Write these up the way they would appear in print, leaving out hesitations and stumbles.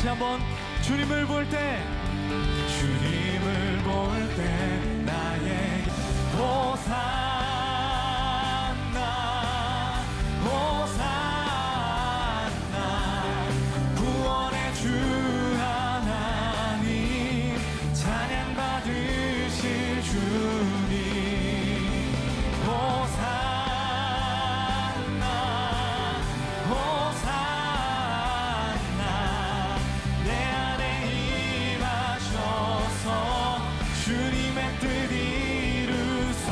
다시 한번 주님을 볼 때 나에게 호산나 호산나 구원의 주 하나님 찬양 받으실 주님 호산나 호산나 내 안에 임하셔서 주님의 뜻 이루소서.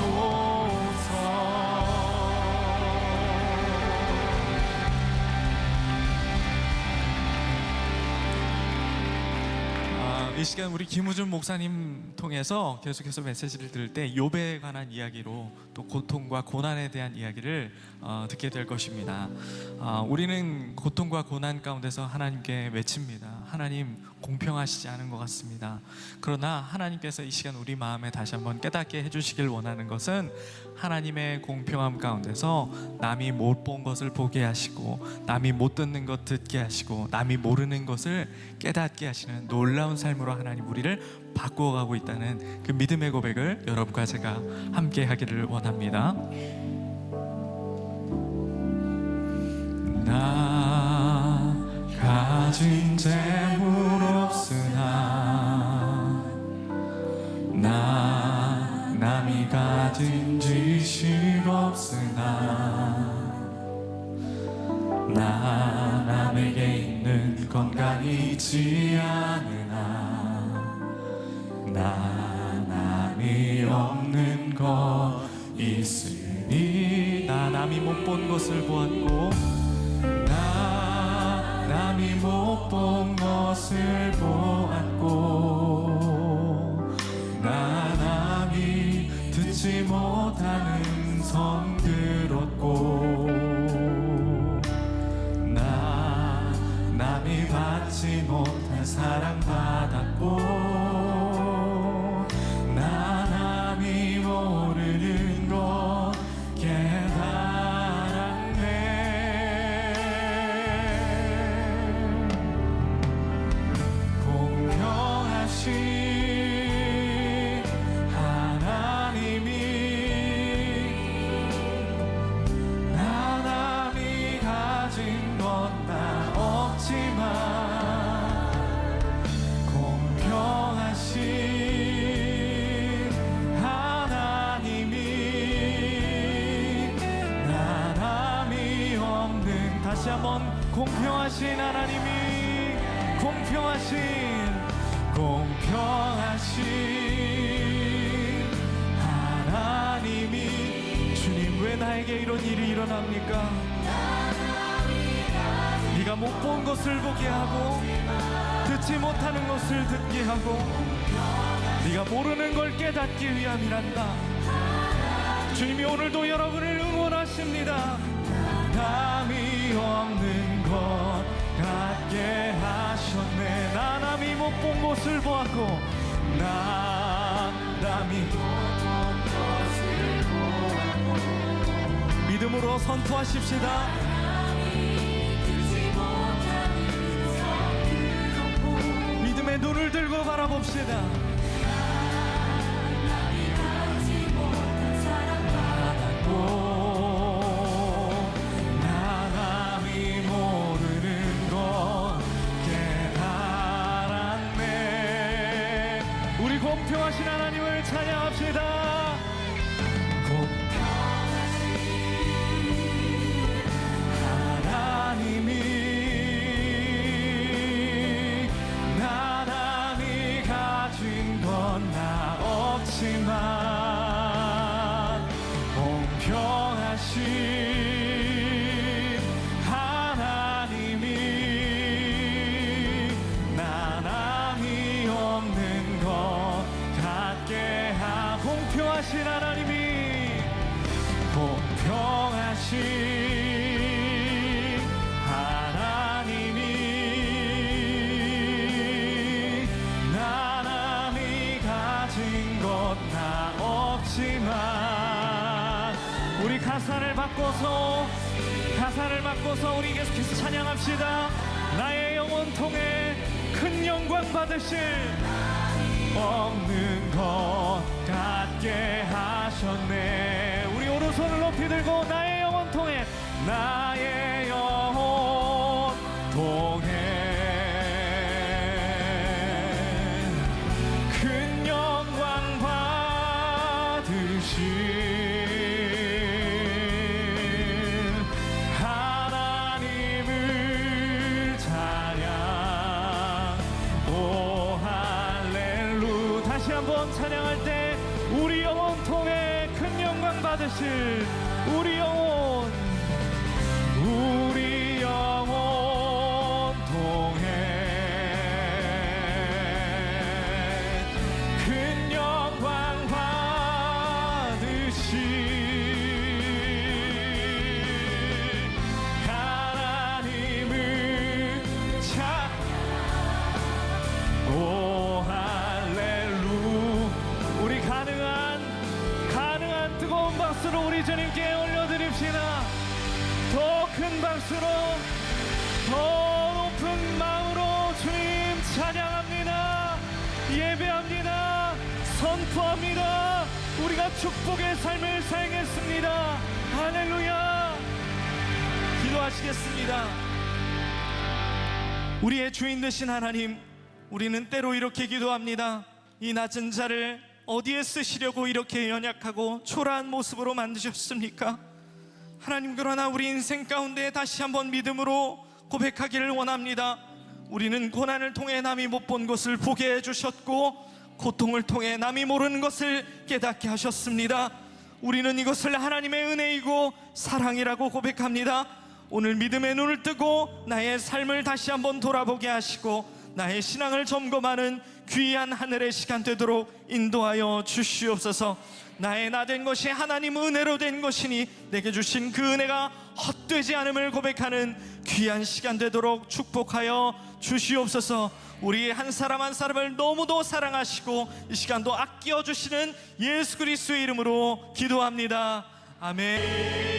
이 시간 우리 김우준 목사님 통해서 계속해서 메시지를 들을 때 욥에 관한 이야기로 또 고통과 고난에 대한 이야기를 듣게 될 것입니다. 우리는 고통과 고난 가운데서 하나님께 외칩니다. 하나님 공평하시지 않은 것 같습니다. 그러나 하나님께서 이 시간 우리 마음에 다시 한번 깨닫게 해주시길 원하는 것은 하나님의 공평함 가운데서 남이 못 본 것을 보게 하시고 남이 못 듣는 것 듣게 하시고 남이 모르는 것을 깨닫게 하시는 놀라운 삶으로 하나님 우리를 바꾸어가고 있다는 그 믿음의 고백을 여러분과 제가 함께 하기를 원합니다. 나 가진 재물 없으나 나 남이 가진 지식 없으나 나 남에게 있는 건강이지 않으나 나 남이 없는 것 있으니 나 남이 못 본 것을 보았고 나 남이 못 본 것을 보았고 나 남이 듣지 못하는 성 들었고 나 남이 받지 못한 사랑 받았고 나 남이 모르는 것 깨달았네. 공평하신 하나님이 나 남이 가진 것 나 없지만 공평하신 하나님이 나 남이 없는 다시 한번 공평하신 하나님이 공평하신 하나님이 주님 왜 나에게 이런 일이 일어납니까? 네가 못 본 것을 보게 하고 듣지 못하는 것을 듣게 하고 네가 모르는 걸 깨닫기 위함이란다. 주님이 오늘도 여러분을 응원하십니다. 남이 없는 것 같게 하셨네. 나 남이 못 본 것을 보았고 나 남이 못 본 것을 보았고 믿음으로 선포하십시다. 믿음의 눈을 들고 바라봅시다. 나 남이 모르는 것 깨달았네. 우리 공평하신 하나님을 찬양합시다. 공평하신 하나님이 나 남이 가진 건 나 없지만 공평하신 하나님이 나 남이 없는 것 같게 공평하신 하나님이 공평하신 하나님이 나 남이 가진 것 나 없지만 우리 가사를 바꿔서 우리 계속해서 찬양합시다. 나의 영혼 통해 영광 받으실 없는 것 같게 하셨네. 우리 오른손을 높이 들고 나의 영혼 통해 나의 영혼 통해 큰 영광 받으실 하나님을 찬양. 오 할렐루. 다시 한번 찬양할 때 우리 영혼 통해 큰 영광 받으실 우리 영혼 통해 큰 영광 받으실 하나님을 오 할렐루. 우리 가능한 뜨거운 박수로 우리 주님께 올려드립시다. 더 큰 박수로 더 높은 마음으로 주님 찬양합니다. 예배합니다. 선포합니다. 우리가 축복의 삶을 사용했습니다. 할렐루야. 기도하시겠습니다. 우리의 주인 되신 하나님, 우리는 때로 이렇게 기도합니다. 이 낮은 자를 어디에 쓰시려고 이렇게 연약하고 초라한 모습으로 만드셨습니까? 하나님, 그러나 우리 인생 가운데 다시 한번 믿음으로 고백하기를 원합니다. 우리는 고난을 통해 남이 못 본 것을 보게 해주셨고, 고통을 통해 남이 모르는 것을 깨닫게 하셨습니다. 우리는 이것을 하나님의 은혜이고 사랑이라고 고백합니다. 오늘 믿음의 눈을 뜨고 나의 삶을 다시 한번 돌아보게 하시고 나의 신앙을 점검하는 귀한 하늘의 시간 되도록 인도하여 주시옵소서. 나의 나 된 것이 하나님 은혜로 된 것이니 내게 주신 그 은혜가 헛되지 않음을 고백하는 귀한 시간 되도록 축복하여 주시옵소서. 우리 한 사람 한 사람을 너무도 사랑하시고 이 시간도 아껴 주시는 예수 그리스도의 이름으로 기도합니다. 아멘.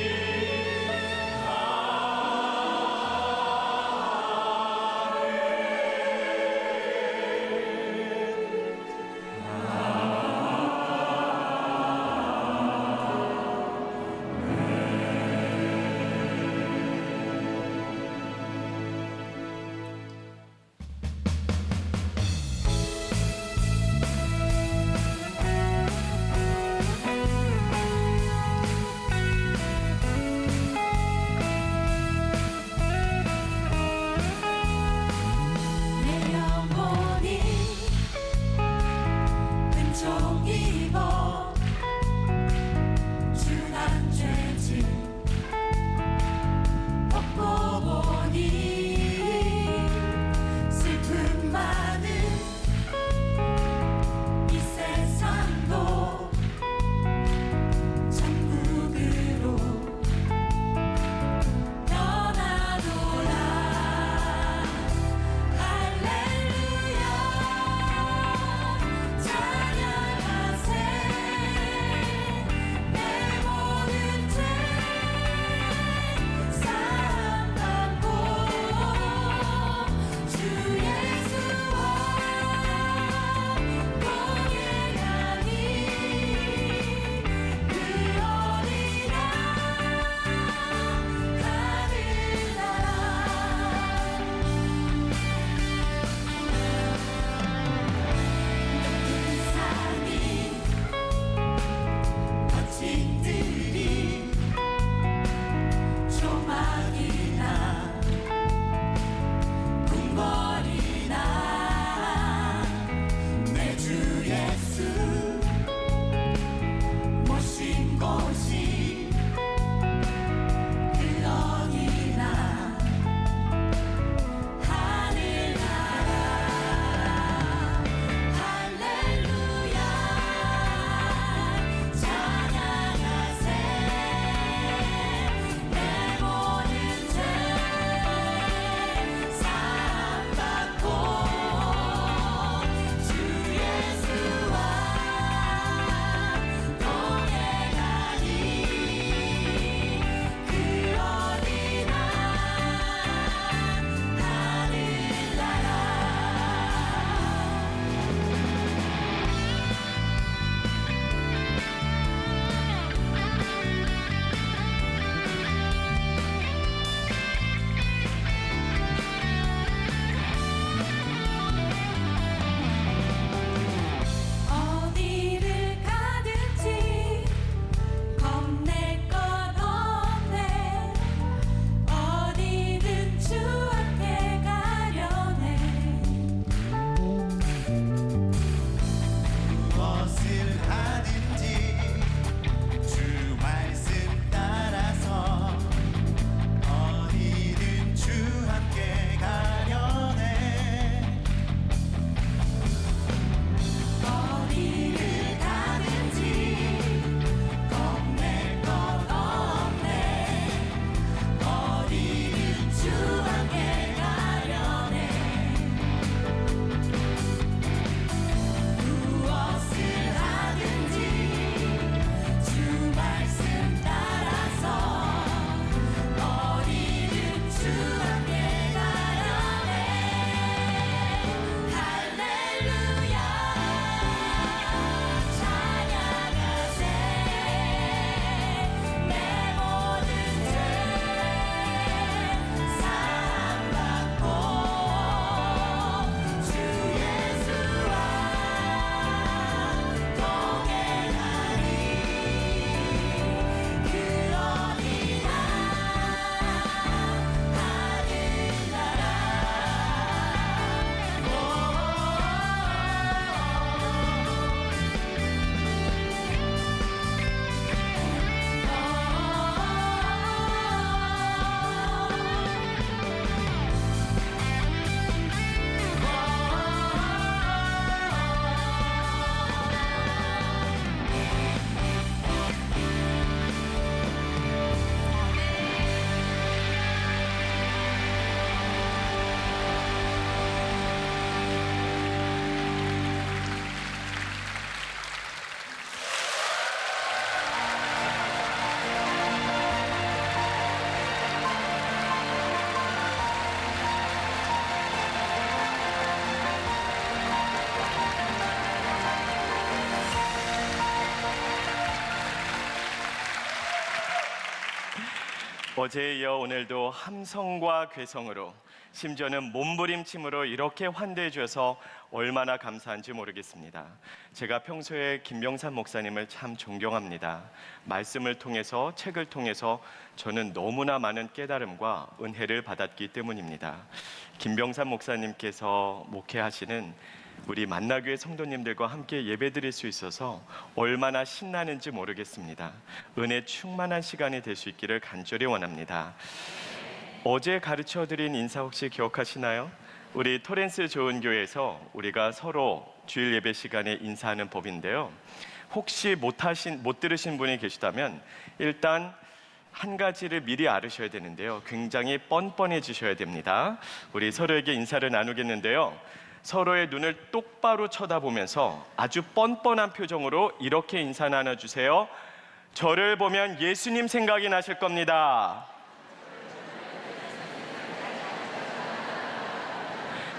어제에 이어 오늘도 함성과 괴성으로 심지어는 몸부림침으로 이렇게 환대해 주셔서 얼마나 감사한지 모르겠습니다. 제가 평소에 김병산 목사님을 참 존경합니다. 말씀을 통해서, 책을 통해서 저는 너무나 많은 깨달음과 은혜를 받았기 때문입니다. 김병산 목사님께서 목회하시는 우리 만나교회 성도님들과 함께 예배드릴 수 있어서 얼마나 신나는지 모르겠습니다. 은혜 충만한 시간이 될 수 있기를 간절히 원합니다. 어제 가르쳐드린 인사 혹시 기억하시나요? 우리 토렌스 좋은 교회에서 우리가 서로 주일 예배 시간에 인사하는 법인데요. 혹시 못 들으신 분이 계시다면 일단 한 가지를 미리 알으셔야 되는데요. 굉장히 뻔뻔해지셔야 됩니다. 우리 서로에게 인사를 나누겠는데요. 서로의 눈을 똑바로 쳐다보면서 아주 뻔뻔한 표정으로 이렇게 인사 나눠주세요. 저를 보면 예수님 생각이 나실 겁니다.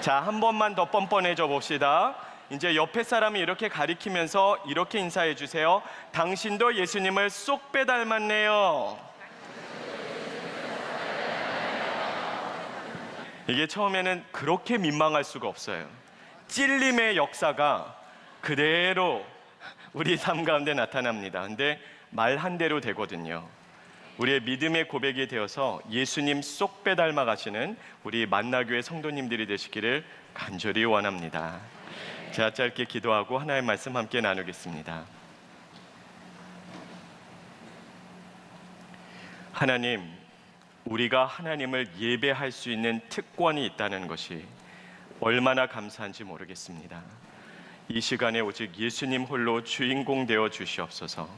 자, 한 번만 더 뻔뻔해져 봅시다. 이제 옆에 사람이 이렇게 가리키면서 이렇게 인사해 주세요. 당신도 예수님을 쏙 빼닮았네요. 이게 처음에는 그렇게 민망할 수가 없어요. 찔림의 역사가 그대로 우리 삶 가운데 나타납니다. 근데 말 한 대로 되거든요. 우리의 믿음의 고백이 되어서 예수님 쏙 빼닮아 가시는 우리 만나교회 성도님들이 되시기를 간절히 원합니다. 제가 짧게 기도하고 하나의 말씀 함께 나누겠습니다. 하나님, 우리가 하나님을 예배할 수 있는 특권이 있다는 것이 얼마나 감사한지 모르겠습니다. 이 시간에 오직 예수님 홀로 주인공 되어 주시옵소서.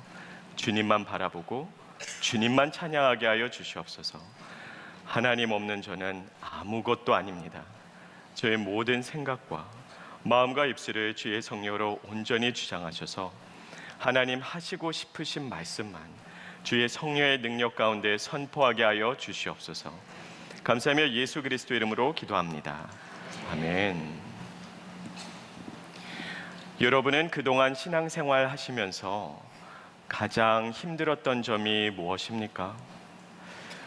주님만 바라보고 주님만 찬양하게 하여 주시옵소서. 하나님 없는 저는 아무것도 아닙니다. 저의 모든 생각과 마음과 입술을 주의 성령으로 온전히 주장하셔서 하나님 하시고 싶으신 말씀만 주의 성령의 능력 가운데 선포하게 하여 주시옵소서. 감사하며 예수 그리스도 이름으로 기도합니다. 아멘. 여러분은 그동안 신앙생활 하시면서 가장 힘들었던 점이 무엇입니까?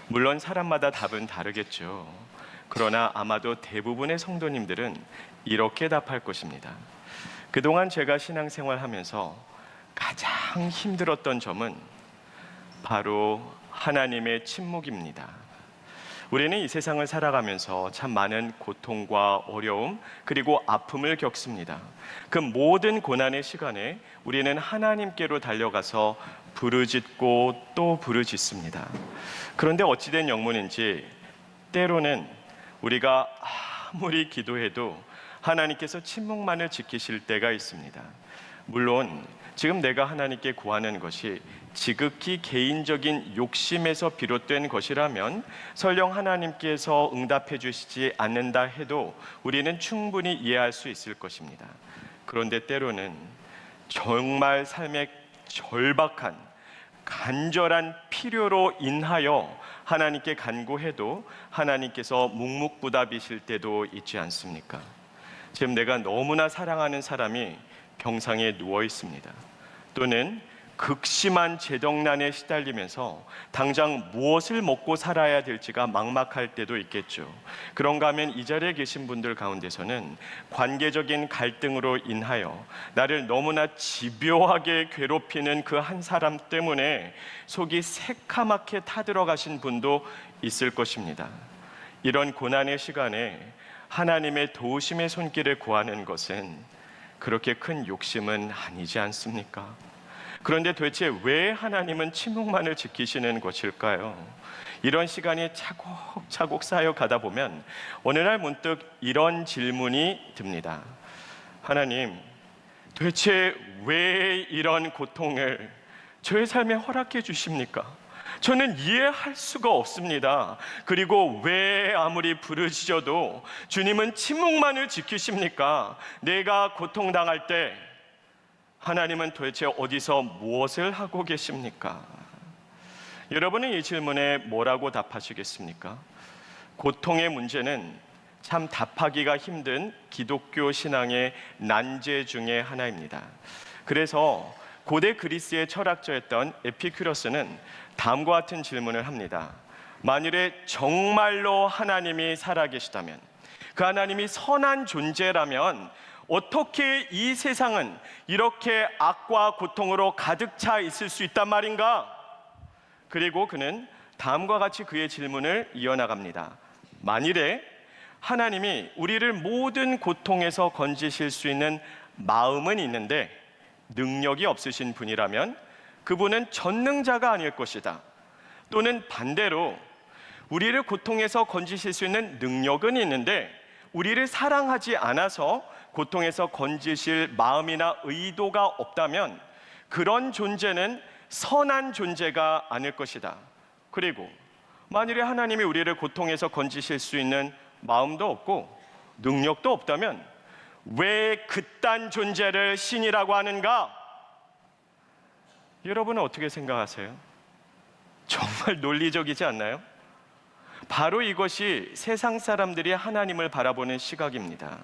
물론 사람마다 답은 다르겠죠. 그러나 아마도 대부분의 성도님들은 이렇게 답할 것입니다. 그동안 제가 신앙생활 하면서 가장 힘들었던 점은 바로 하나님의 침묵입니다. 우리는 이 세상을 살아가면서 참 많은 고통과 어려움 그리고 아픔을 겪습니다. 그 모든 고난의 시간에 우리는 하나님께로 달려가서 부르짖고 또 부르짖습니다. 그런데 어찌된 영문인지 때로는 우리가 아무리 기도해도 하나님께서 침묵만을 지키실 때가 있습니다. 물론 지금 내가 하나님께 구하는 것이 지극히 개인적인 욕심에서 비롯된 것이라면 설령 하나님께서 응답해 주시지 않는다 해도 우리는 충분히 이해할 수 있을 것입니다. 그런데 때로는 정말 삶의 절박한 간절한 필요로 인하여 하나님께 간구해도 하나님께서 묵묵부답이실 때도 있지 않습니까? 지금 내가 너무나 사랑하는 사람이 병상에 누워 있습니다. 또는 극심한 재정난에 시달리면서 당장 무엇을 먹고 살아야 될지가 막막할 때도 있겠죠. 그런가 하면 이 자리에 계신 분들 가운데서는 관계적인 갈등으로 인하여 나를 너무나 집요하게 괴롭히는 그 한 사람 때문에 속이 새카맣게 타들어가신 분도 있을 것입니다. 이런 고난의 시간에 하나님의 도우심의 손길을 구하는 것은 그렇게 큰 욕심은 아니지 않습니까? 그런데 도대체 왜 하나님은 침묵만을 지키시는 것일까요? 이런 시간이 차곡차곡 쌓여가다 보면 어느 날 문득 이런 질문이 듭니다. 하나님, 도대체 왜 이런 고통을 저의 삶에 허락해 주십니까? 저는 이해할 수가 없습니다. 그리고 왜 아무리 부르짖어도 주님은 침묵만을 지키십니까? 내가 고통당할 때 하나님은 도대체 어디서 무엇을 하고 계십니까? 여러분은 이 질문에 뭐라고 답하시겠습니까? 고통의 문제는 참 답하기가 힘든 기독교 신앙의 난제 중에 하나입니다. 그래서 고대 그리스의 철학자였던 에피큐러스는 다음과 같은 질문을 합니다. 만일에 정말로 하나님이 살아계시다면, 그 하나님이 선한 존재라면 어떻게 이 세상은 이렇게 악과 고통으로 가득 차 있을 수 있단 말인가? 그리고 그는 다음과 같이 그의 질문을 이어나갑니다. 만일에 하나님이 우리를 모든 고통에서 건지실 수 있는 마음은 있는데 능력이 없으신 분이라면 그분은 전능자가 아닐 것이다. 또는 반대로 우리를 고통에서 건지실 수 있는 능력은 있는데 우리를 사랑하지 않아서 고통에서 건지실 마음이나 의도가 없다면 그런 존재는 선한 존재가 아닐 것이다. 그리고 만일에 하나님이 우리를 고통에서 건지실 수 있는 마음도 없고 능력도 없다면 왜 그딴 존재를 신이라고 하는가? 여러분은 어떻게 생각하세요? 정말 논리적이지 않나요? 바로 이것이 세상 사람들이 하나님을 바라보는 시각입니다.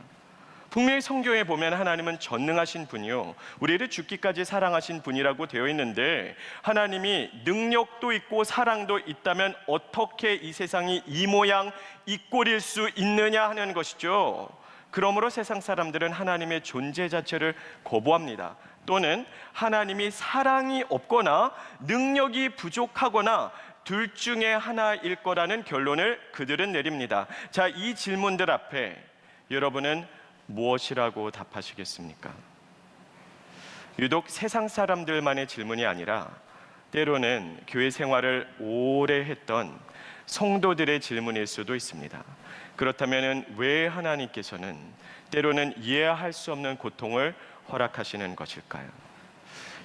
분명히 성경에 보면 하나님은 전능하신 분이요, 우리를 죽기까지 사랑하신 분이라고 되어 있는데 하나님이 능력도 있고 사랑도 있다면 어떻게 이 세상이 이 모양 이 꼴일 수 있느냐 하는 것이죠. 그러므로 세상 사람들은 하나님의 존재 자체를 거부합니다. 또는 하나님이 사랑이 없거나 능력이 부족하거나 둘 중에 하나일 거라는 결론을 그들은 내립니다. 자, 이 질문들 앞에 여러분은 무엇이라고 답하시겠습니까? 유독 세상 사람들만의 질문이 아니라 때로는 교회 생활을 오래 했던 성도들의 질문일 수도 있습니다. 그렇다면 왜 하나님께서는 때로는 이해할 수 없는 고통을 허락하시는 것일까요?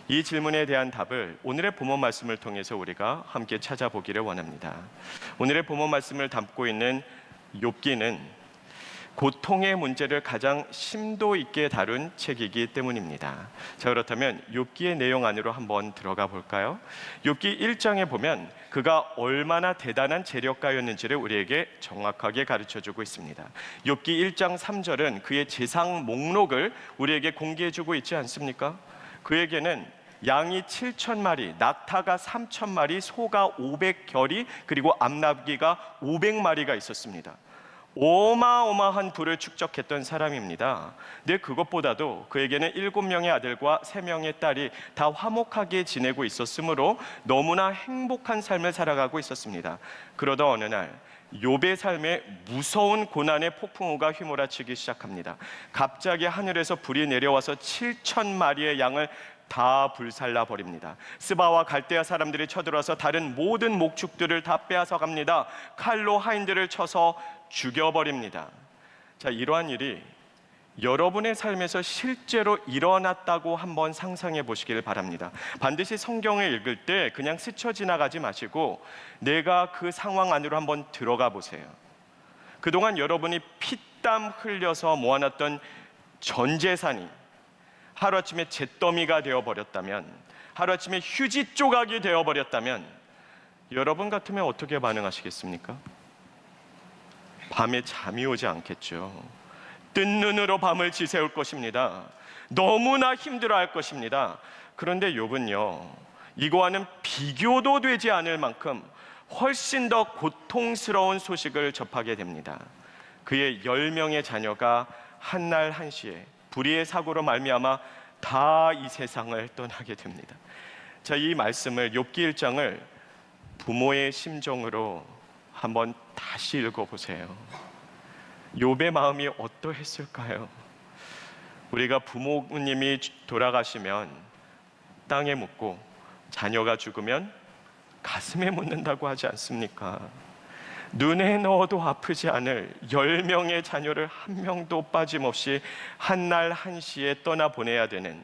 이 질문에 대한 답을 오늘의 본문 말씀을 통해서 우리가 함께 찾아보기를 원합니다. 오늘의 본문 말씀을 담고 있는 욥기는 고통의 문제를 가장 심도 있게 다룬 책이기 때문입니다. 자, 그렇다면 욥기의 내용 안으로 한번 들어가 볼까요? 욥기 1장에 보면 그가 얼마나 대단한 재력가였는지를 우리에게 정확하게 가르쳐주고 있습니다. 욥기 1장 3절은 그의 재산 목록을 우리에게 공개해주고 있지 않습니까? 그에게는 양이 7,000마리, 낙타가 3,000마리, 소가 500결이, 그리고 암나귀가 500마리가 있었습니다. 어마어마한 부를 축적했던 사람입니다. 근데 그것보다도 그에게는 7명의 아들과 3명의 딸이 다 화목하게 지내고 있었으므로 너무나 행복한 삶을 살아가고 있었습니다. 그러다 어느 날 욥의 삶에 무서운 고난의 폭풍우가 휘몰아치기 시작합니다. 갑자기 하늘에서 불이 내려와서 7,000마리의 양을 다 불살라 버립니다. 스바와 갈대아 사람들이 쳐들어와서 다른 모든 목축들을 다 빼앗아 갑니다. 칼로 하인들을 쳐서 죽여버립니다. 자, 이러한 일이 여러분의 삶에서 실제로 일어났다고 한번 상상해 보시길 바랍니다. 반드시 성경을 읽을 때 그냥 스쳐 지나가지 마시고 내가 그 상황 안으로 한번 들어가 보세요. 그동안 여러분이 피땀 흘려서 모아놨던 전 재산이 하루아침에 잿더미가 되어버렸다면, 하루아침에 휴지 조각이 되어버렸다면 여러분 같으면 어떻게 반응하시겠습니까? 밤에 잠이 오지 않겠죠. 뜬 눈으로 밤을 지새울 것입니다. 너무나 힘들어할 것입니다. 그런데 욥은요, 이거와는 비교도 되지 않을 만큼 훨씬 더 고통스러운 소식을 접하게 됩니다. 그의 10명의 자녀가 한날 한시에 불의의 사고로 말미암아 다 이 세상을 떠나게 됩니다. 자, 이 말씀을 욥기 1장을 부모의 심정으로 한번 다시 읽어보세요. 욥의 마음이 어떠했을까요? 우리가 부모님이 돌아가시면 땅에 묻고 자녀가 죽으면 가슴에 묻는다고 하지 않습니까? 눈에 넣어도 아프지 않을 10명의 자녀를 한 명도 빠짐없이 한날 한시에 떠나보내야 되는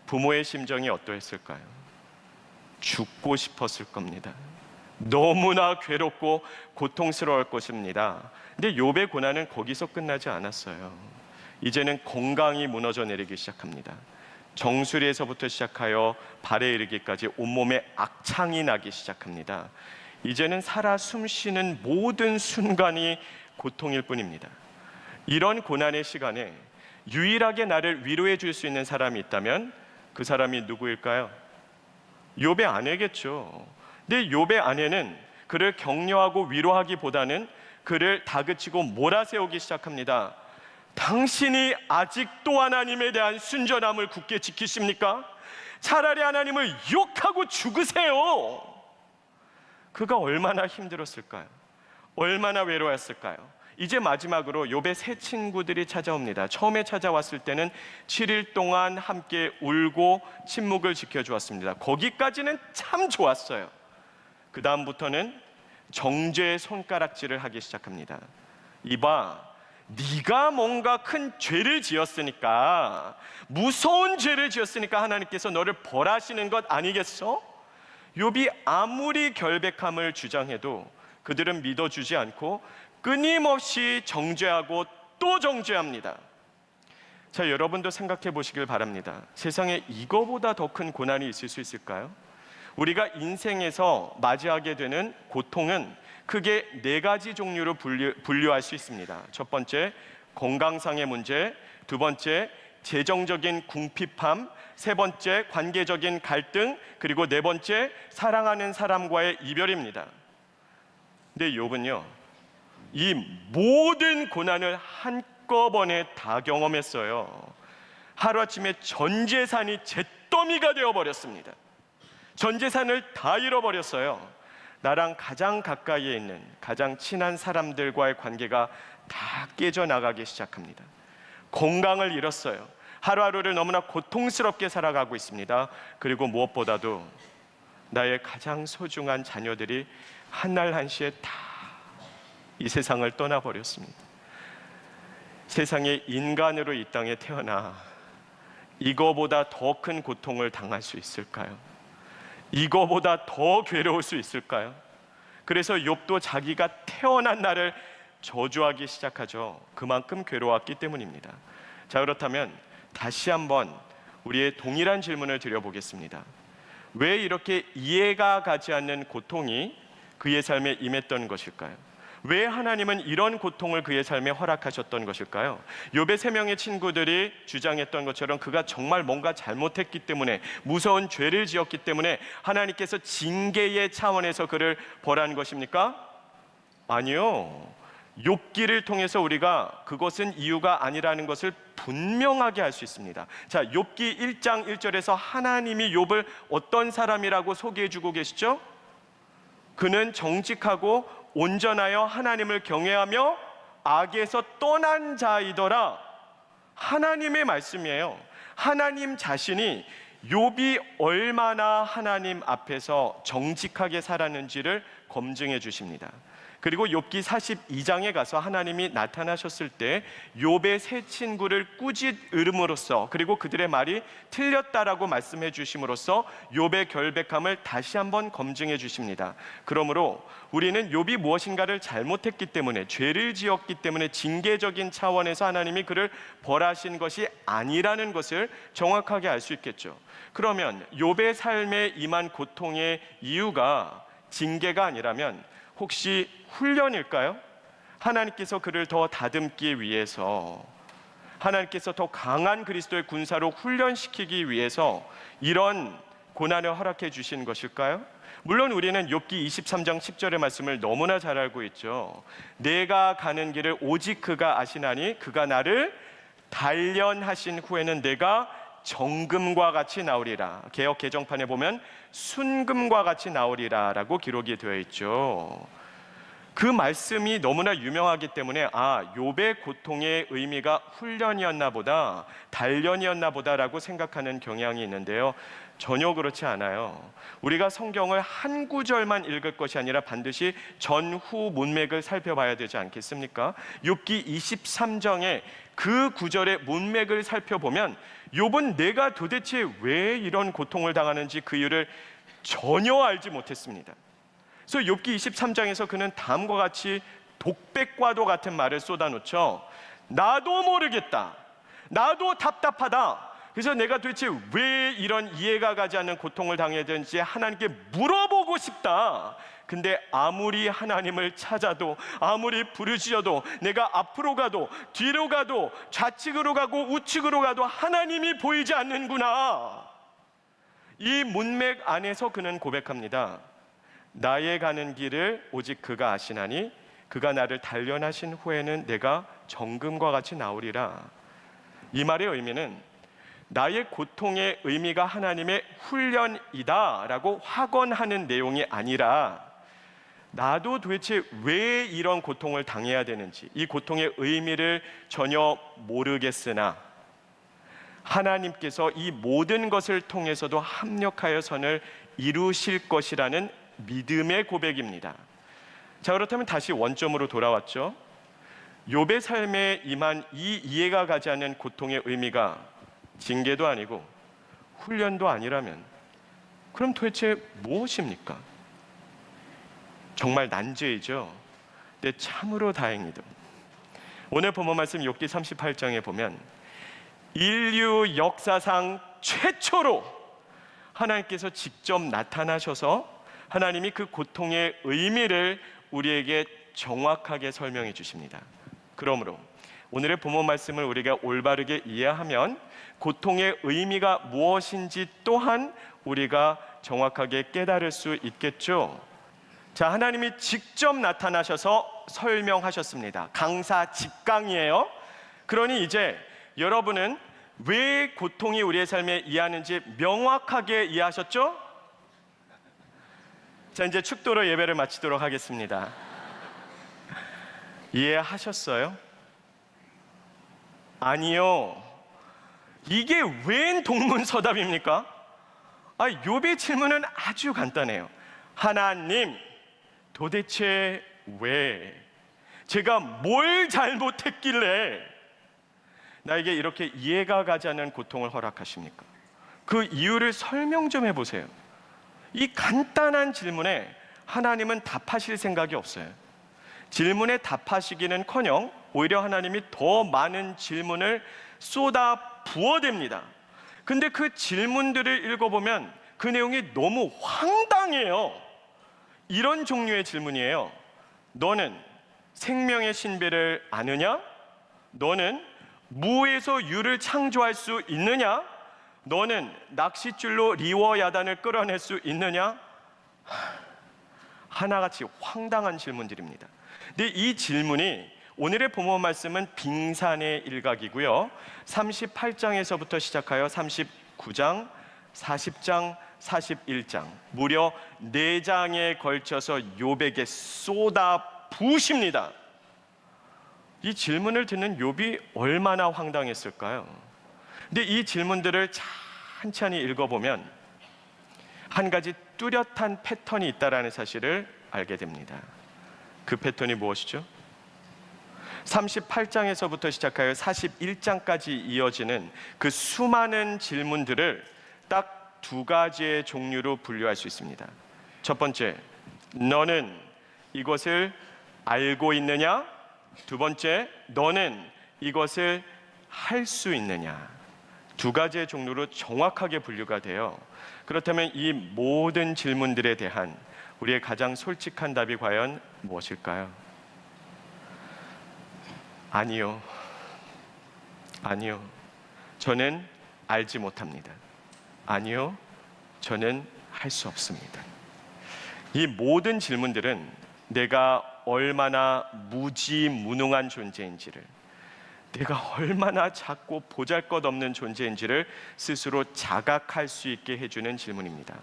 부모의 심정이 어떠했을까요? 죽고 싶었을 겁니다. 너무나 괴롭고 고통스러울 것입니다. 근데 욥의 고난은 거기서 끝나지 않았어요. 이제는 건강이 무너져 내리기 시작합니다. 정수리에서부터 시작하여 발에 이르기까지 온몸에 악창이 나기 시작합니다. 이제는 살아 숨쉬는 모든 순간이 고통일 뿐입니다. 이런 고난의 시간에 유일하게 나를 위로해 줄 수 있는 사람이 있다면 그 사람이 누구일까요? 욥의 아내겠죠. 근데 욥의 아내는 그를 격려하고 위로하기보다는 그를 다그치고 몰아세우기 시작합니다. 당신이 아직도 하나님에 대한 순전함을 굳게 지키십니까? 차라리 하나님을 욕하고 죽으세요. 그가 얼마나 힘들었을까요? 얼마나 외로웠을까요? 이제 마지막으로 욥의 세 친구들이 찾아옵니다. 처음에 찾아왔을 때는 7일 동안 함께 울고 침묵을 지켜주었습니다. 거기까지는 참 좋았어요. 그 다음부터는 정죄의 손가락질을 하기 시작합니다. 이봐, 네가 뭔가 큰 죄를 지었으니까, 무서운 죄를 지었으니까 하나님께서 너를 벌하시는 것 아니겠어? 욥이 아무리 결백함을 주장해도 그들은 믿어주지 않고 끊임없이 정죄하고 또 정죄합니다. 자, 여러분도 생각해 보시길 바랍니다. 세상에 이거보다 더 큰 고난이 있을 수 있을까요? 우리가 인생에서 맞이하게 되는 고통은 크게 네 가지 종류로 분류할 수 있습니다. 첫 번째, 건강상의 문제. 두 번째, 재정적인 궁핍함. 세 번째, 관계적인 갈등. 그리고 네 번째, 사랑하는 사람과의 이별입니다. 근데 욥은요, 이 모든 고난을 한꺼번에 다 경험했어요. 하루아침에 전 재산이 잿더미가 되어버렸습니다. 전 재산을 다 잃어버렸어요. 나랑 가장 가까이에 있는 가장 친한 사람들과의 관계가 다 깨져나가기 시작합니다. 건강을 잃었어요. 하루하루를 너무나 고통스럽게 살아가고 있습니다. 그리고 무엇보다도 나의 가장 소중한 자녀들이 한날 한시에 다 이 세상을 떠나버렸습니다. 세상에 인간으로 이 땅에 태어나 이거보다 더 큰 고통을 당할 수 있을까요? 이거보다 더 괴로울 수 있을까요? 그래서 욥도 자기가 태어난 날을 저주하기 시작하죠. 그만큼 괴로웠기 때문입니다. 자, 그렇다면 다시 한번 우리의 동일한 질문을 드려보겠습니다. 왜 이렇게 이해가 가지 않는 고통이 그의 삶에 임했던 것일까요? 왜 하나님은 이런 고통을 그의 삶에 허락하셨던 것일까요? 욥의 세 명의 친구들이 주장했던 것처럼 그가 정말 뭔가 잘못했기 때문에, 무서운 죄를 지었기 때문에 하나님께서 징계의 차원에서 그를 벌한 것입니까? 아니요. 욥기를 통해서 우리가 그것은 이유가 아니라는 것을 분명하게 알 수 있습니다. 자, 욥기 1장 1절에서 하나님이 욥을 어떤 사람이라고 소개해주고 계시죠? 그는 정직하고 온전하여 하나님을 경외하며 악에서 떠난 자이더라. 하나님의 말씀이에요. 하나님 자신이 욥이 얼마나 하나님 앞에서 정직하게 살았는지를 검증해 주십니다. 그리고 욥기 42장에 가서 하나님이 나타나셨을 때 욥의 세 친구를 꾸짖음으로써, 그리고 그들의 말이 틀렸다라고 말씀해 주심으로써 욥의 결백함을 다시 한번 검증해 주십니다. 그러므로 우리는 욥이 무엇인가를 잘못했기 때문에, 죄를 지었기 때문에 징계적인 차원에서 하나님이 그를 벌하신 것이 아니라는 것을 정확하게 알 수 있겠죠. 그러면 욥의 삶에 임한 고통의 이유가 징계가 아니라면 혹시 훈련일까요? 하나님께서 그를 더 다듬기 위해서, 하나님께서 더 강한 그리스도의 군사로 훈련시키기 위해서 이런 고난을 허락해 주신 것일까요? 물론 우리는 욥기 23장 10절의 말씀을 너무나 잘 알고 있죠. 내가 가는 길을 오직 그가 아시나니 그가 나를 단련하신 후에는 내가 정금과 같이 나오리라. 개역 개정판에 보면 순금과 같이 나오리라 라고 기록이 되어 있죠. 그 말씀이 너무나 유명하기 때문에 욥의 고통의 의미가 훈련이었나 보다, 단련이었나 보다라고 생각하는 경향이 있는데요, 전혀 그렇지 않아요. 우리가 성경을 한 구절만 읽을 것이 아니라 반드시 전후 문맥을 살펴봐야 되지 않겠습니까? 욥기 23장의 그 구절의 문맥을 살펴보면 욥은 내가 도대체 왜 이런 고통을 당하는지 그 이유를 전혀 알지 못했습니다. 그래서 욥기 23장에서 그는 다음과 같이 독백과도 같은 말을 쏟아놓죠. 나도 모르겠다. 나도 답답하다. 그래서 내가 도대체 왜 이런 이해가 가지 않는 고통을 당해야 되는지 하나님께 물어보고 싶다. 근데 아무리 하나님을 찾아도, 아무리 부르짖어도, 내가 앞으로 가도 뒤로 가도 좌측으로 가고 우측으로 가도 하나님이 보이지 않는구나. 이 문맥 안에서 그는 고백합니다. 나의 가는 길을 오직 그가 아시나니 그가 나를 단련하신 후에는 내가 정금과 같이 나오리라. 이 말의 의미는 나의 고통의 의미가 하나님의 훈련이다라고 확언하는 내용이 아니라 나도 도대체 왜 이런 고통을 당해야 되는지, 이 고통의 의미를 전혀 모르겠으나 하나님께서 이 모든 것을 통해서도 합력하여 선을 이루실 것이라는 믿음의 고백입니다. 자, 그렇다면 다시 원점으로 돌아왔죠. 욥의 삶에 임한 이 이해가 가지 않는 고통의 의미가 징계도 아니고 훈련도 아니라면 그럼 도대체 무엇입니까? 정말 난죄이죠. 근데 참으로 다행히도 오늘 본문 말씀 욥기 38장에 보면 인류 역사상 최초로 하나님께서 직접 나타나셔서 하나님이 그 고통의 의미를 우리에게 정확하게 설명해 주십니다. 그러므로 오늘의 본문 말씀을 우리가 올바르게 이해하면 고통의 의미가 무엇인지 또한 우리가 정확하게 깨달을 수 있겠죠. 자, 하나님이 직접 나타나셔서 설명하셨습니다. 강사 직강이에요. 그러니 이제 여러분은 왜 고통이 우리의 삶에 이해하는지 명확하게 이해하셨죠? 자, 이제 축도로 예배를 마치도록 하겠습니다. 이해하셨어요? 아니요. 이게 웬 동문서답입니까? 욥의 질문은 아주 간단해요. 하나님, 도대체 왜? 제가 뭘 잘못했길래 나에게 이렇게 이해가 가지 않는 고통을 허락하십니까? 그 이유를 설명 좀 해보세요. 이 간단한 질문에 하나님은 답하실 생각이 없어요. 질문에 답하시기는커녕 오히려 하나님이 더 많은 질문을 쏟아 부어댑니다. 근데 그 질문들을 읽어보면 그 내용이 너무 황당해요. 이런 종류의 질문이에요. 너는 생명의 신비를 아느냐? 너는 무에서 유를 창조할 수 있느냐? 너는 낚싯줄로 리워야단을 끌어낼 수 있느냐? 하나같이 황당한 질문들입니다. 근데 이 질문이 오늘의 본문 말씀은 빙산의 일각이고요. 38장에서부터 시작하여 39장, 40장, 41장 무려 4장에 걸쳐서 욥에게 쏟아 부으십니다. 이 질문을 듣는 욥이 얼마나 황당했을까요? 근데 이 질문들을 찬찬히 읽어보면 한 가지 뚜렷한 패턴이 있다는 사실을 알게 됩니다. 그 패턴이 무엇이죠? 38장에서부터 시작하여 41장까지 이어지는 그 수많은 질문들을 딱 2가지의 종류로 분류할 수 있습니다. 첫 번째, 너는 이것을 알고 있느냐? 두 번째, 너는 이것을 할 수 있느냐? 2가지의 종류로 정확하게 분류가 돼요. 그렇다면 이 모든 질문들에 대한 우리의 가장 솔직한 답이 과연 무엇일까요? 아니요. 저는 알지 못합니다. 아니요. 저는 할 수 없습니다. 이 모든 질문들은 내가 얼마나 무지무능한 존재인지를, 내가 얼마나 작고 보잘것없는 존재인지를 스스로 자각할 수 있게 해주는 질문입니다.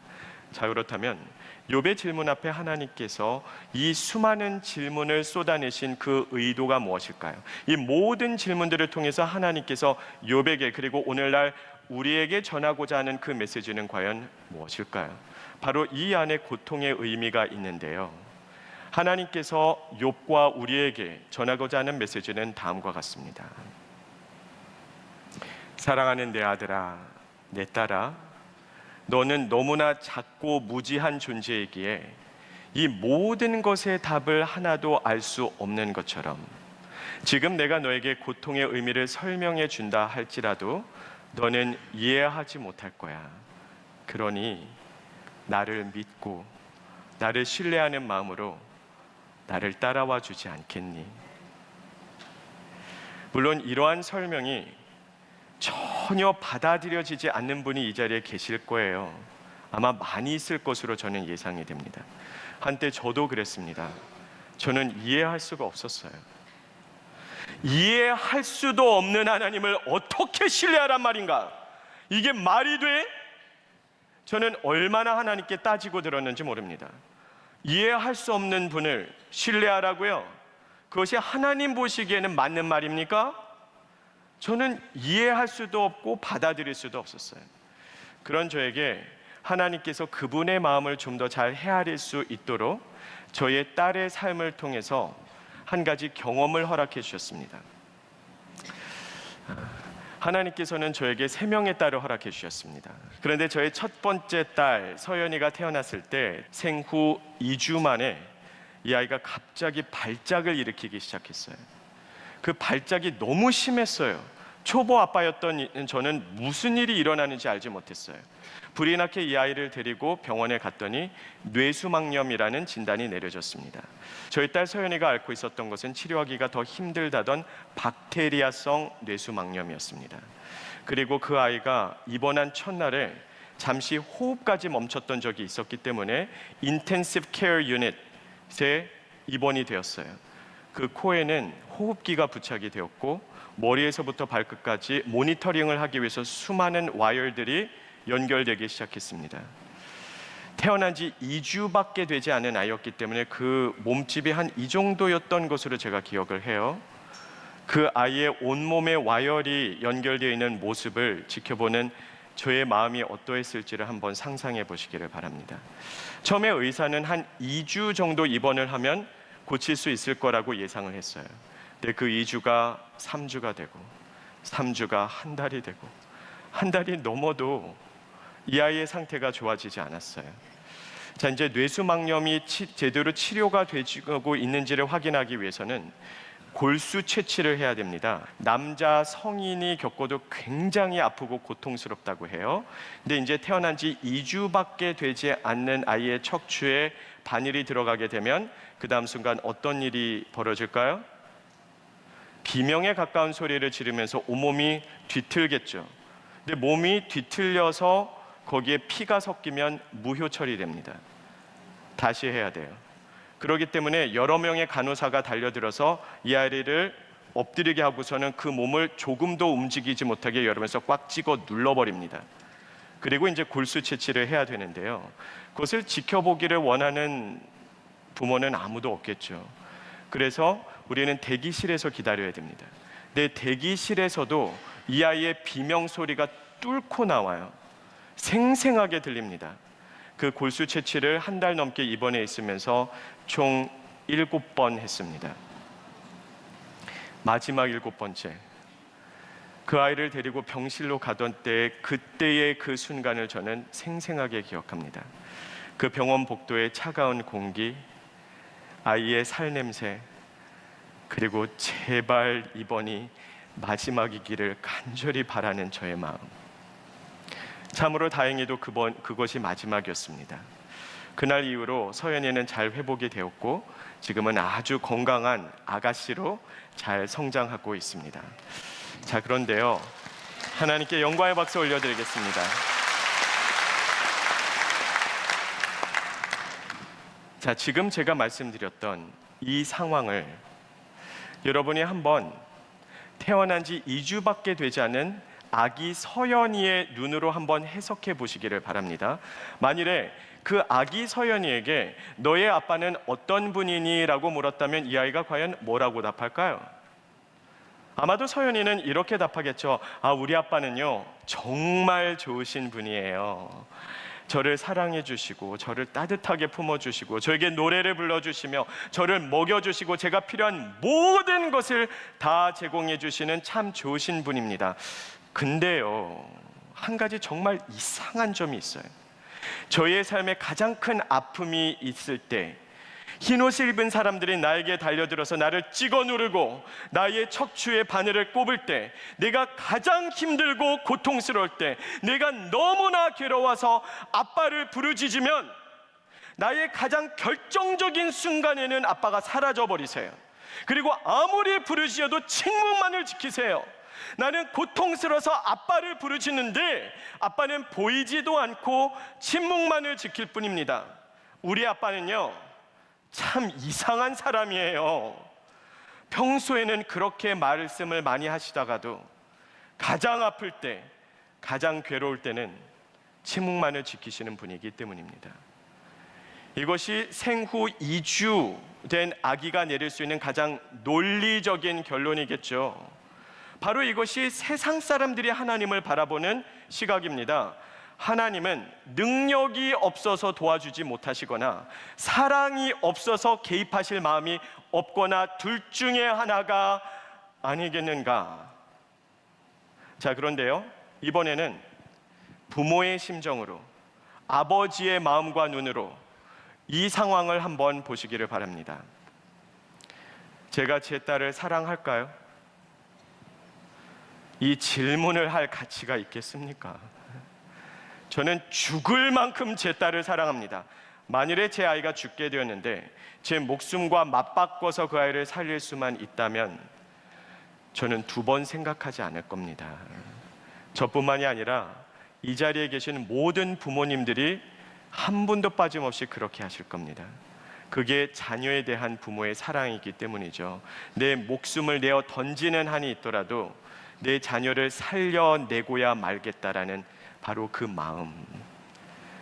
자, 그렇다면 욥의 질문 앞에 하나님께서 이 수많은 질문을 쏟아내신 그 의도가 무엇일까요? 이 모든 질문들을 통해서 하나님께서 욥에게 그리고 오늘날 우리에게 전하고자 하는 그 메시지는 과연 무엇일까요? 바로 이 안에 고통의 의미가 있는데요. 하나님께서 욥과 우리에게 전하고자 하는 메시지는 다음과 같습니다. 사랑하는 내 아들아, 내 딸아, 너는 너무나 작고 무지한 존재이기에 이 모든 것의 답을 하나도 알 수 없는 것처럼 지금 내가 너에게 고통의 의미를 설명해 준다 할지라도 너는 이해하지 못할 거야. 그러니 나를 믿고 나를 신뢰하는 마음으로 나를 따라와 주지 않겠니? 물론 이러한 설명이 전혀 받아들여지지 않는 분이 이 자리에 계실 거예요. 아마 많이 있을 것으로 저는 예상이 됩니다. 한때 저도 그랬습니다. 저는 이해할 수가 없었어요. 이해할 수도 없는 하나님을 어떻게 신뢰하란 말인가? 이게 말이 돼? 저는 얼마나 하나님께 따지고 들었는지 모릅니다. 이해할 수 없는 분을 신뢰하라고요? 그것이 하나님 보시기에는 맞는 말입니까? 저는 이해할 수도 없고 받아들일 수도 없었어요. 그런 저에게 하나님께서 그분의 마음을 좀 더 잘 헤아릴 수 있도록 저의 딸의 삶을 통해서 한 가지 경험을 허락해 주셨습니다. 하나님께서는 저에게 3명의 딸을 허락해 주셨습니다. 그런데 저의 첫 번째 딸 서연이가 태어났을 때 생후 2주 만에 이 아이가 갑자기 발작을 일으키기 시작했어요. 그 발작이 너무 심했어요. 초보 아빠였던 저는 무슨 일이 일어나는지 알지 못했어요. 불이 나게 이 아이를 데리고 병원에 갔더니 뇌수막염이라는 진단이 내려졌습니다. 저희 딸 서연이가 앓고 있었던 것은 치료하기가 더 힘들다던 박테리아성 뇌수막염이었습니다. 그리고 그 아이가 입원한 첫날에 잠시 호흡까지 멈췄던 적이 있었기 때문에 인텐시브 케어 유닛에 입원이 되었어요. 그 코에는 호흡기가 부착이 되었고 머리에서부터 발끝까지 모니터링을 하기 위해서 수많은 와이어들이 연결되기 시작했습니다. 태어난 지 2주밖에 되지 않은 아이였기 때문에 그 몸집이 한 이 정도였던 것으로 제가 기억을 해요. 그 아이의 온몸에 와이어리 연결되어 있는 모습을 지켜보는 저의 마음이 어떠했을지를 한번 상상해 보시기를 바랍니다. 처음에 의사는 한 2주 정도 입원을 하면 고칠 수 있을 거라고 예상을 했어요. 근데 그 2주가 3주가 되고 3주가 한 달이 되고 한 달이 넘어도 이 아이의 상태가 좋아지지 않았어요. 자, 이제 뇌수막염이 제대로 치료가 되고 있는지를 확인하기 위해서는 골수 채취를 해야 됩니다. 남자 성인이 겪어도 굉장히 아프고 고통스럽다고 해요. 근데 이제 태어난 지 2주밖에 되지 않는 아이의 척추에 바늘이 들어가게 되면 그 다음 순간 어떤 일이 벌어질까요? 비명에 가까운 소리를 지르면서 온몸이 뒤틀겠죠. 근데 몸이 뒤틀려서 거기에 피가 섞이면 무효 처리됩니다. 다시 해야 돼요. 그렇기 때문에 여러 명의 간호사가 달려들어서 이 아이를 엎드리게 하고서는 그 몸을 조금도 움직이지 못하게 여름에서 꽉 찍어 눌러버립니다. 그리고 이제 골수 채취를 해야 되는데요. 그것을 지켜보기를 원하는 부모는 아무도 없겠죠. 그래서 우리는 대기실에서 기다려야 됩니다. 근데 대기실에서도 이 아이의 비명 소리가 뚫고 나와요. 생생하게 들립니다. 그 골수 채취를 한 달 넘게 입원해 있으면서 총 7번 했습니다. 마지막 7번째, 그 아이를 데리고 병실로 가던 때 그때의 그 순간을 저는 생생하게 기억합니다. 그 병원 복도의 차가운 공기, 아이의 살 냄새, 그리고 제발 이번이 마지막이기를 간절히 바라는 저의 마음. 참으로 다행히도 그것이 마지막이었습니다. 그날 이후로 서연이는 잘 회복이 되었고 지금은 아주 건강한 아가씨로 잘 성장하고 있습니다. 자, 그런데요, 하나님께 영광의 박수 올려드리겠습니다. 자, 지금 제가 말씀드렸던 이 상황을 여러분이 한번 태어난 지 2주밖에 되지 않은 아기 서연이의 눈으로 한번 해석해 보시기를 바랍니다. 만일에 그 아기 서연이에게 너의 아빠는 어떤 분이니? 라고 물었다면 이 아이가 과연 뭐라고 답할까요? 아마도 서연이는 이렇게 답하겠죠. 아, 우리 아빠는요 정말 좋으신 분이에요. 저를 사랑해 주시고 저를 따뜻하게 품어 주시고 저에게 노래를 불러 주시며 저를 먹여 주시고 제가 필요한 모든 것을 다 제공해 주시는 참 좋으신 분입니다. 근데요, 한 가지 정말 이상한 점이 있어요. 저의 삶에 가장 큰 아픔이 있을 때 흰옷을 입은 사람들이 나에게 달려들어서 나를 찍어 누르고 나의 척추에 바늘을 꼽을 때, 내가 가장 힘들고 고통스러울 때, 내가 너무나 괴로워서 아빠를 부르짖으면 나의 가장 결정적인 순간에는 아빠가 사라져 버리세요. 그리고 아무리 부르짖어도 침묵만을 지키세요. 나는 고통스러워서 아빠를 부르짖는데 아빠는 보이지도 않고 침묵만을 지킬 뿐입니다. 우리 아빠는요, 참 이상한 사람이에요. 평소에는 그렇게 말씀을 많이 하시다가도 가장 아플 때, 가장 괴로울 때는 침묵만을 지키시는 분이기 때문입니다. 이것이 생후 2주 된 아기가 내릴 수 있는 가장 논리적인 결론이겠죠. 바로 이것이 세상 사람들이 하나님을 바라보는 시각입니다. 하나님은 능력이 없어서 도와주지 못하시거나 사랑이 없어서 개입하실 마음이 없거나 둘 중에 하나가 아니겠는가? 자, 그런데요, 이번에는 부모의 심정으로, 아버지의 마음과 눈으로 이 상황을 한번 보시기를 바랍니다. 제가 제 딸을 사랑할까요? 이 질문을 할 가치가 있겠습니까? 저는 죽을 만큼 제 딸을 사랑합니다. 만일에 제 아이가 죽게 되었는데 제 목숨과 맞바꿔서 그 아이를 살릴 수만 있다면 저는 2번 생각하지 않을 겁니다. 저뿐만이 아니라 이 자리에 계신 모든 부모님들이 한 분도 빠짐없이 그렇게 하실 겁니다. 그게 자녀에 대한 부모의 사랑이기 때문이죠. 내 목숨을 내어 던지는 한이 있더라도 내 자녀를 살려내고야 말겠다라는 바로 그 마음.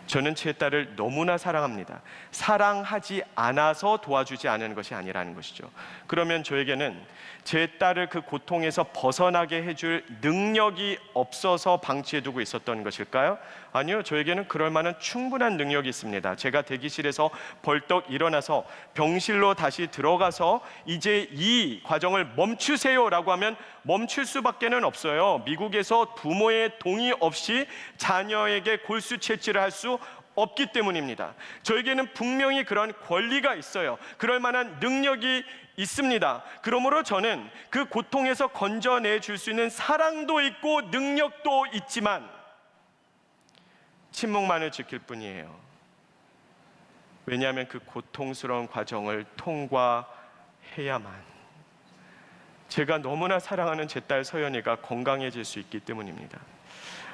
저는 제 딸을 너무나 사랑합니다. 사랑하지 않아서 도와주지 않은 것이 아니라는 것이죠. 그러면 저에게는 제 딸을 그 고통에서 벗어나게 해줄 능력이 없어서 방치해두고 있었던 것일까요? 아니요, 저에게는 그럴 만한 충분한 능력이 있습니다. 제가 대기실에서 벌떡 일어나서 병실로 다시 들어가서 이제 이 과정을 멈추세요라고 하면 멈출 수밖에는 없어요. 미국에서 부모의 동의 없이 자녀에게 골수 채취를 할 수 없기 때문입니다. 저에게는 분명히 그런 권리가 있어요. 그럴 만한 능력이 있습니다. 그러므로 저는 그 고통에서 건져내 줄 수 있는 사랑도 있고 능력도 있지만 침묵만을 지킬 뿐이에요. 왜냐하면 그 고통스러운 과정을 통과해야만 제가 너무나 사랑하는 제 딸 서연이가 건강해질 수 있기 때문입니다.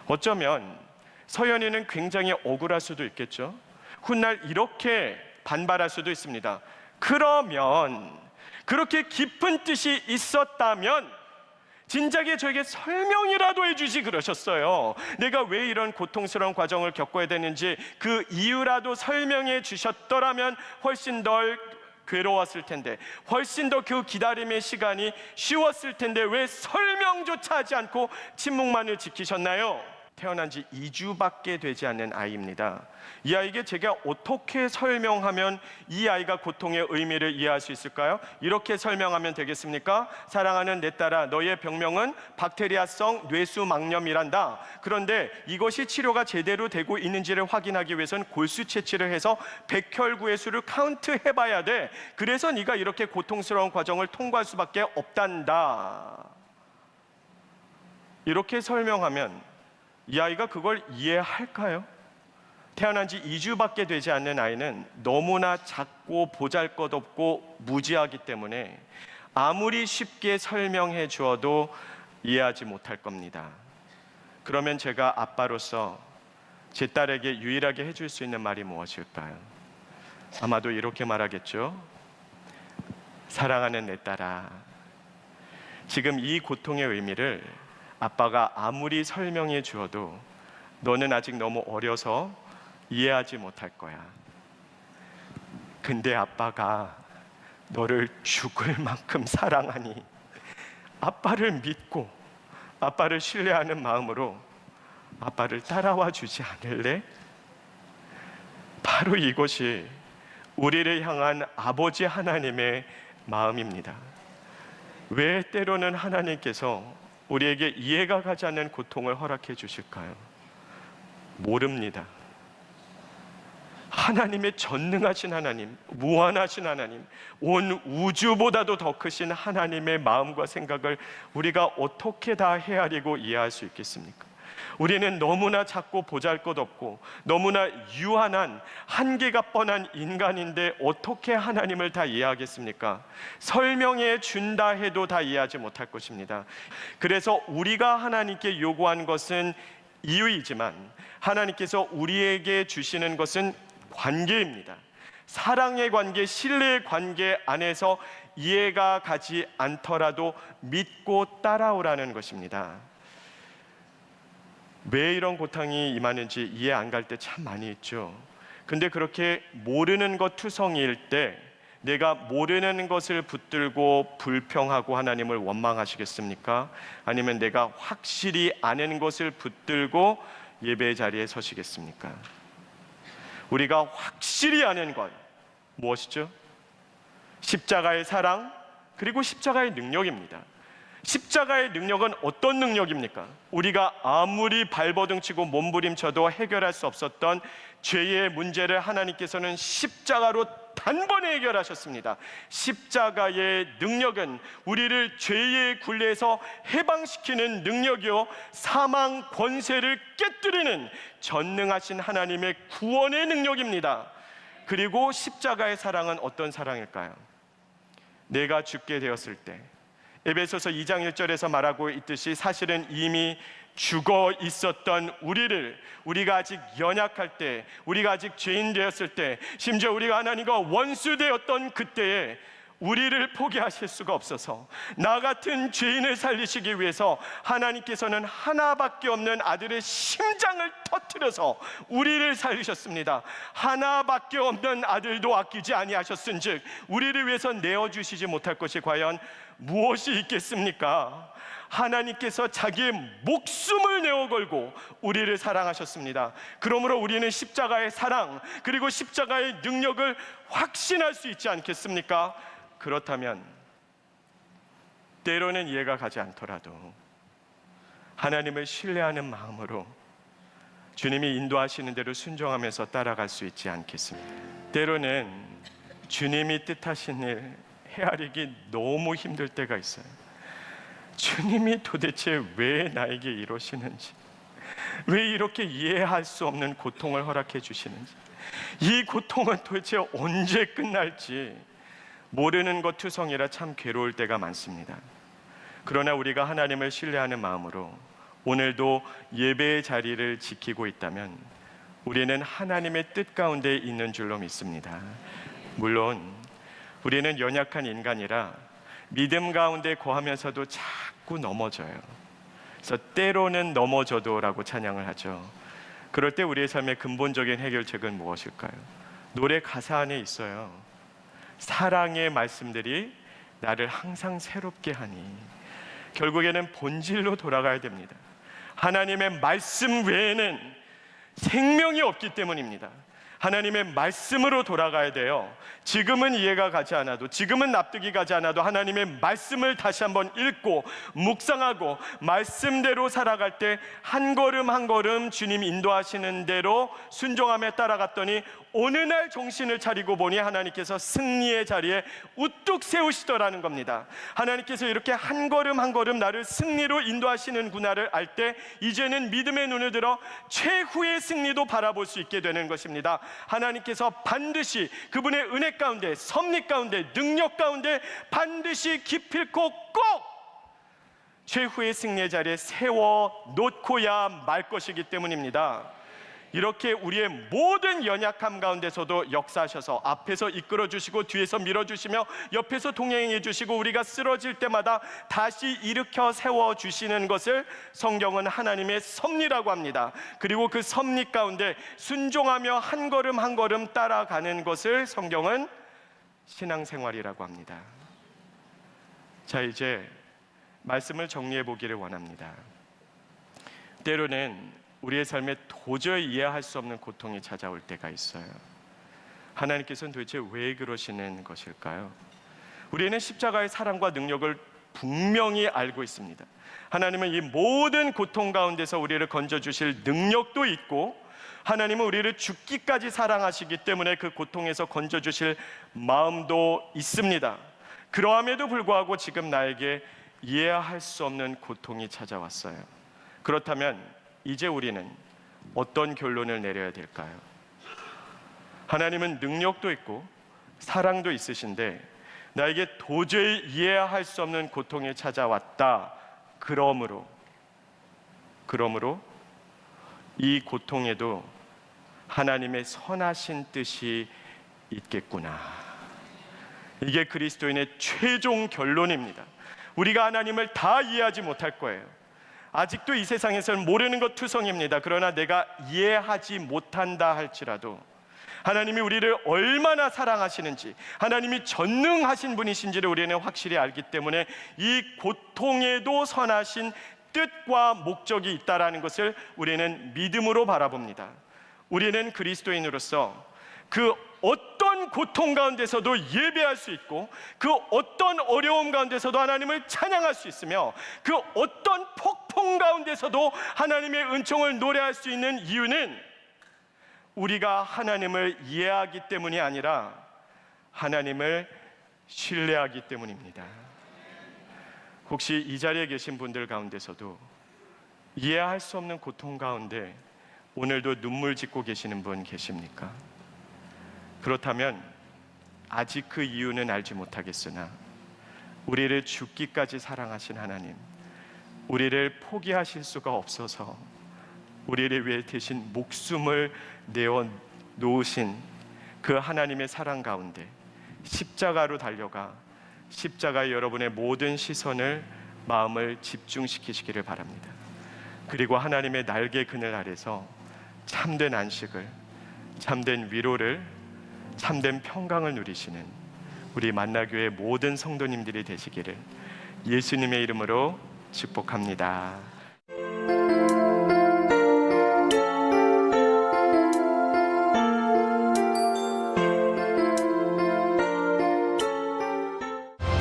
어쩌면 서연이는 굉장히 억울할 수도 있겠죠. 훗날 이렇게 반발할 수도 있습니다. 그러면 그렇게 깊은 뜻이 있었다면 진작에 저에게 설명이라도 해주지 그러셨어요. 내가 왜 이런 고통스러운 과정을 겪어야 되는지 그 이유라도 설명해 주셨더라면 훨씬 덜 괴로웠을 텐데, 훨씬 더 그 기다림의 시간이 쉬웠을 텐데 왜 설명조차 하지 않고 침묵만을 지키셨나요? 태어난 지 2주밖에 되지 않는 아이입니다. 이 아이에게 제가 어떻게 설명하면 이 아이가 고통의 의미를 이해할 수 있을까요? 이렇게 설명하면 되겠습니까? 사랑하는 내 딸아, 너의 병명은 박테리아성 뇌수막염이란다. 그런데 이것이 치료가 제대로 되고 있는지를 확인하기 위해서는 골수 채취를 해서 백혈구의 수를 카운트 해봐야 돼. 그래서 네가 이렇게 고통스러운 과정을 통과할 수밖에 없단다. 이렇게 설명하면 이 아이가 그걸 이해할까요? 태어난 지 2주밖에 되지 않는 아이는 너무나 작고 보잘것없고 무지하기 때문에 아무리 쉽게 설명해 주어도 이해하지 못할 겁니다. 그러면 제가 아빠로서 제 딸에게 유일하게 해줄 수 있는 말이 무엇일까요? 아마도 이렇게 말하겠죠. 사랑하는 내 딸아, 지금 이 고통의 의미를 아빠가 아무리 설명해 주어도 너는 아직 너무 어려서 이해하지 못할 거야. 근데 아빠가 너를 죽을 만큼 사랑하니 아빠를 믿고 아빠를 신뢰하는 마음으로 아빠를 따라와 주지 않을래? 바로 이것이 우리를 향한 아버지 하나님의 마음입니다. 왜 때로는 하나님께서 우리에게 이해가 가지 않는 고통을 허락해 주실까요? 모릅니다. 하나님의 전능하신 하나님, 무한하신 하나님, 온 우주보다도 더 크신 하나님의 마음과 생각을 우리가 어떻게 다 헤아리고 이해할 수 있겠습니까? 우리는 너무나 작고 보잘것없고 너무나 유한한 한계가 뻔한 인간인데 어떻게 하나님을 다 이해하겠습니까? 설명해 준다 해도 다 이해하지 못할 것입니다. 그래서 우리가 하나님께 요구한 것은 이유이지만 하나님께서 우리에게 주시는 것은 관계입니다. 사랑의 관계, 신뢰의 관계 안에서 이해가 가지 않더라도 믿고 따라오라는 것입니다. 왜 이런 고통이 임하는지 이해 안 갈 때 참 많이 있죠. 근데 그렇게 모르는 것 투성이일 때 내가 모르는 것을 붙들고 불평하고 하나님을 원망하시겠습니까? 아니면 내가 확실히 아는 것을 붙들고 예배의 자리에 서시겠습니까? 우리가 확실히 아는 것 무엇이죠? 십자가의 사랑 그리고 십자가의 능력입니다. 십자가의 능력은 어떤 능력입니까? 우리가 아무리 발버둥치고 몸부림쳐도 해결할 수 없었던 죄의 문제를 하나님께서는 십자가로 단번에 해결하셨습니다. 십자가의 능력은 우리를 죄의 굴레에서 해방시키는 능력이요, 사망 권세를 깨뜨리는 전능하신 하나님의 구원의 능력입니다. 그리고 십자가의 사랑은 어떤 사랑일까요? 내가 죽게 되었을 때 에베소서 2장 1절에서 말하고 있듯이 사실은 이미 죽어 있었던 우리가 아직 연약할 때, 우리가 아직 죄인 되었을 때, 심지어 우리가 하나님과 원수 되었던 그때에 우리를 포기하실 수가 없어서 나 같은 죄인을 살리시기 위해서 하나님께서는 하나밖에 없는 아들의 심장을 터뜨려서 우리를 살리셨습니다. 하나밖에 없는 아들도 아끼지 아니하셨은즉 우리를 위해서 내어주시지 못할 것이 과연 무엇이 있겠습니까? 하나님께서 자기의 목숨을 내어 걸고 우리를 사랑하셨습니다. 그러므로 우리는 십자가의 사랑 그리고 십자가의 능력을 확신할 수 있지 않겠습니까? 그렇다면 때로는 이해가 가지 않더라도 하나님을 신뢰하는 마음으로 주님이 인도하시는 대로 순종하면서 따라갈 수 있지 않겠습니까? 때로는 주님이 뜻하신 일 헤아리기 너무 힘들 때가 있어요. 주님이 도대체 왜 나에게 이러시는지, 왜 이렇게 이해할 수 없는 고통을 허락해 주시는지, 이 고통은 도대체 언제 끝날지 모르는 것 투성이라 참 괴로울 때가 많습니다. 그러나 우리가 하나님을 신뢰하는 마음으로 오늘도 예배의 자리를 지키고 있다면 우리는 하나님의 뜻 가운데 있는 줄로 믿습니다. 물론 우리는 연약한 인간이라 믿음 가운데 거하면서도 자꾸 넘어져요. 그래서 때로는 넘어져도라고 찬양을 하죠. 그럴 때 우리의 삶의 근본적인 해결책은 무엇일까요? 노래 가사 안에 있어요. 사랑의 말씀들이 나를 항상 새롭게 하니. 결국에는 본질로 돌아가야 됩니다. 하나님의 말씀 외에는 생명이 없기 때문입니다. 하나님의 말씀으로 돌아가야 돼요. 지금은 이해가 가지 않아도, 지금은 납득이 가지 않아도 하나님의 말씀을 다시 한번 읽고 묵상하고 말씀대로 살아갈 때 한 걸음 한 걸음 주님 인도하시는 대로 순종하며 따라갔더니 어느 날 정신을 차리고 보니 하나님께서 승리의 자리에 우뚝 세우시더라는 겁니다. 하나님께서 이렇게 한 걸음 한 걸음 나를 승리로 인도하시는구나를 알 때 이제는 믿음의 눈을 들어 최후의 승리도 바라볼 수 있게 되는 것입니다. 하나님께서 반드시 그분의 은혜 가운데, 섭리 가운데, 능력 가운데 반드시 기필코 꼭 최후의 승리의 자리에 세워 놓고야 말 것이기 때문입니다. 이렇게 우리의 모든 연약함 가운데서도 역사하셔서 앞에서 이끌어 주시고 뒤에서 밀어 주시며 옆에서 동행해 주시고 우리가 쓰러질 때마다 다시 일으켜 세워 주시는 것을 성경은 하나님의 섭리라고 합니다. 그리고 그 섭리 가운데 순종하며 한 걸음 한 걸음 따라가는 것을 성경은 신앙생활이라고 합니다. 자, 이제 말씀을 정리해 보기를 원합니다. 때로는 우리의 삶에 도저히 이해할 수 없는 고통이 찾아올 때가 있어요. 하나님께서는 도대체 왜 그러시는 것일까요? 우리는 십자가의 사랑과 능력을 분명히 알고 있습니다. 하나님은 이 모든 고통 가운데서 우리를 건져주실 능력도 있고 하나님은 우리를 죽기까지 사랑하시기 때문에 그 고통에서 건져주실 마음도 있습니다. 그러함에도 불구하고 지금 나에게 이해할 수 없는 고통이 찾아왔어요. 그렇다면 이제 우리는 어떤 결론을 내려야 될까요? 하나님은 능력도 있고 사랑도 있으신데 나에게 도저히 이해할 수 없는 고통이 찾아왔다. 그러므로 이 고통에도 하나님의 선하신 뜻이 있겠구나. 이게 그리스도인의 최종 결론입니다. 우리가 하나님을 다 이해하지 못할 거예요. 아직도 이 세상에서는 모르는 것 투성입니다. 그러나 내가 이해하지 못한다 할지라도 하나님이 우리를 얼마나 사랑하시는지, 하나님이 전능하신 분이신지를 우리는 확실히 알기 때문에 이 고통에도 선하신 뜻과 목적이 있다라는 것을 우리는 믿음으로 바라봅니다. 우리는 그리스도인으로서 그 어떤 고통 가운데서도 예배할 수 있고, 그 어떤 어려움 가운데서도 하나님을 찬양할 수 있으며, 그 어떤 폭풍 가운데서도 하나님의 은총을 노래할 수 있는 이유는 우리가 하나님을 이해하기 때문이 아니라 하나님을 신뢰하기 때문입니다. 혹시 이 자리에 계신 분들 가운데서도 이해할 수 없는 고통 가운데 오늘도 눈물 짓고 계시는 분 계십니까? 그렇다면 아직 그 이유는 알지 못하겠으나 우리를 죽기까지 사랑하신 하나님, 우리를 포기하실 수가 없어서 우리를 위해 대신 목숨을 내어 놓으신 그 하나님의 사랑 가운데 십자가로 달려가 십자가에 여러분의 모든 시선을, 마음을 집중시키시기를 바랍니다. 그리고 하나님의 날개 그늘 아래서 참된 안식을, 참된 위로를, 참된 평강을 누리시는 우리 만나교회 모든 성도님들이 되시기를 예수님의 이름으로 축복합니다.